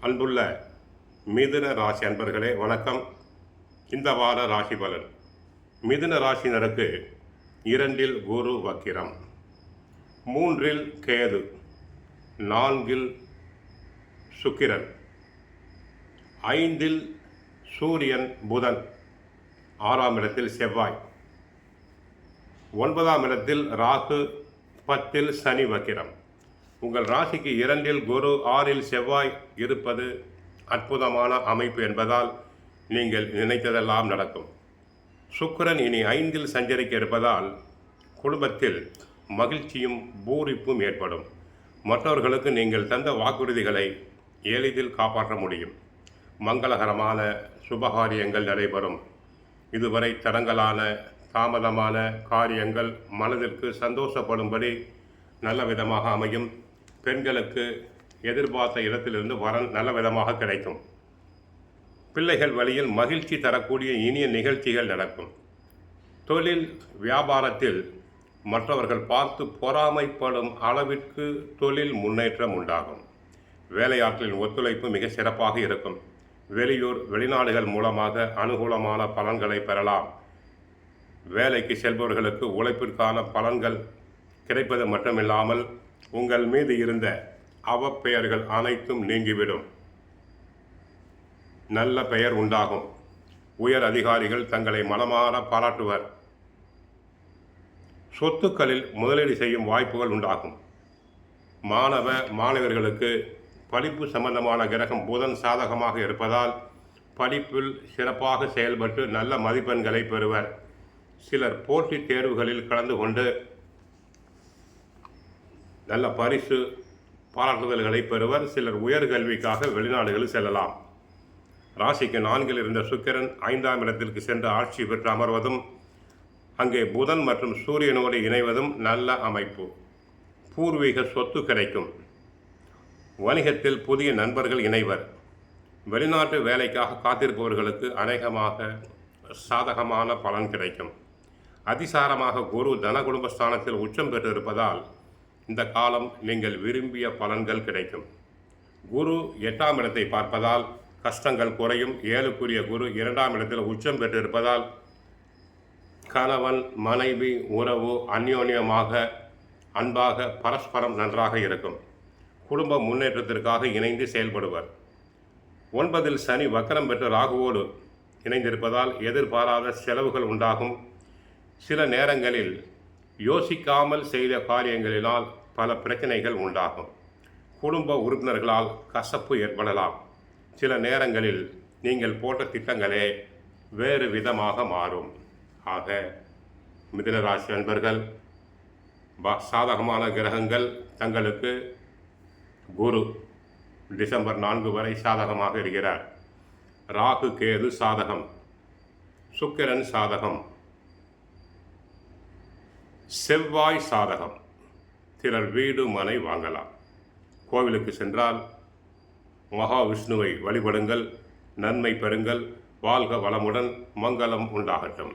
அன்புள்ள மிதுன ராசி அன்பர்களே வணக்கம். இந்த வார ராசி பலன். மிதுன ராசினருக்கு 2 குரு வக்கிரம், 3 கேது, 4 சுக்கிரன், 5 சூரியன் புதன், 6ஆம் இடத்தில் செவ்வாய், 9ஆம் இடத்தில் ராகு, 10 சனி வக்கிரம். உங்கள் ராசிக்கு 2 குரு, 6 செவ்வாய் இருப்பது அற்புதமான அமைப்பு என்பதால் நீங்கள் நினைத்ததெல்லாம் நடக்கும். சுக்கிரன் இனி 5 சஞ்சரிக்க இருப்பதால் குடும்பத்தில் மகிழ்ச்சியும் பூரிப்பும் ஏற்படும். மற்றவர்களுக்கு நீங்கள் தந்த வாக்குறுதிகளை எளிதில் காப்பாற்ற முடியும். மங்களகரமான சுபகாரியங்கள் நடைபெறும். இதுவரை தடங்கலான தாமதமான காரியங்கள் மனதிற்கு சந்தோஷப்படும்படி நல்ல விதமாக அமையும். பெண்களுக்கு எதிர்பார்த்த இடத்திலிருந்து வரன் நல்ல விதமாக கிடைக்கும். பிள்ளைகள் வழியில் மகிழ்ச்சி தரக்கூடிய இனிய நிகழ்ச்சிகள் நடக்கும். தொழில் வியாபாரத்தில் மற்றவர்கள் பார்த்து பொறாமைப்படும் அளவிற்கு தொழில் முன்னேற்றம் உண்டாகும். வேலையாட்களின் ஒத்துழைப்பு மிக சிறப்பாக இருக்கும். வெளியூர் வெளிநாடுகள் மூலமாக அனுகூலமான பலன்களை பெறலாம். வேலைக்கு செல்பவர்களுக்கு உழைப்பிற்கான பலன்கள் கிடைப்பது மட்டுமில்லாமல் உங்கள் மீது இருந்த அவப்பெயர்கள் அனைத்தும் நீங்கிவிடும். நல்ல பெயர் உண்டாகும். உயர் அதிகாரிகள் தங்களை மனமாற பாராட்டுவர். சொத்துக்களில் முதலீடு செய்யும் வாய்ப்புகள் உண்டாகும். மாணவர்களுக்கு படிப்பு சம்பந்தமான கிரகம் புதன் சாதகமாக இருப்பதால் படிப்பில் சிறப்பாக செயல்பட்டு நல்ல மதிப்பெண்களை பெறுவர். சிலர் போட்டித் தேர்வுகளில் கலந்து கொண்டு நல்ல பரிசு பாராட்டுதல்களை பெறுவர். சிலர் உயர்கல்விக்காக வெளிநாடுகளில் செல்லலாம். ராசிக்கு 4 இருந்த சுக்கிரன் 5ஆம் இடத்திற்கு சென்று ஆட்சி பெற்று அமர்வதும் அங்கே புதன் மற்றும் சூரியனோடு இணைவதும் நல்ல அமைப்பு. பூர்வீக சொத்து கிடைக்கும். வணிகத்தில் புதிய நண்பர்கள் இணைவர். வெளிநாட்டு வேலைக்காக காத்திருப்பவர்களுக்கு அநேகமாக சாதகமான பலன் கிடைக்கும். அதிசாரமாக குரு தன குடும்பஸ்தானத்தில் உச்சம் பெற்று இருப்பதால் இந்த காலம் நீங்கள் விரும்பிய பலன்கள் கிடைக்கும். குரு 8ஆம் இடத்தை பார்ப்பதால் கஷ்டங்கள் குறையும். 7க்குரிய குரு 2ஆம் இடத்தில் உச்சம் பெற்று இருப்பதால் கணவன் மனைவி உறவு அந்யோன்யமாக அன்பாக பரஸ்பரம் நன்றாக இருக்கும். குடும்ப முன்னேற்றத்திற்காக இணைந்து செயல்படுவர். 9 சனி வக்கரம் பெற்று ராகுவோடு இணைந்திருப்பதால் எதிர்பாராத செலவுகள் உண்டாகும். சில நேரங்களில் யோசிக்காமல் செய்த காரியங்களினால் பல பிரச்சனைகள் உண்டாகும். குடும்ப உறுப்பினர்களால் கசப்பு ஏற்படலாம். சில நேரங்களில் நீங்கள் போட்ட திட்டங்களே வேறு விதமாக மாறும். ஆக மிதுன ராசி அன்பர்கள், சாதகமான கிரகங்கள் தங்களுக்கு குரு டிசம்பர் 4 வரை சாதகமாக இருக்கிறார். ராகு கேது சாதகம், சுக்கிரன் சாதகம், செவ்வாய் சாதகம். சிலர் வீடு மனை வாங்கலாம். கோவிலுக்கு சென்றால் மகாவிஷ்ணுவை வழிபடுங்கள். நன்மை பெறுங்கள். வாழ்க வளமுடன். மங்களம் உண்டாகட்டும்.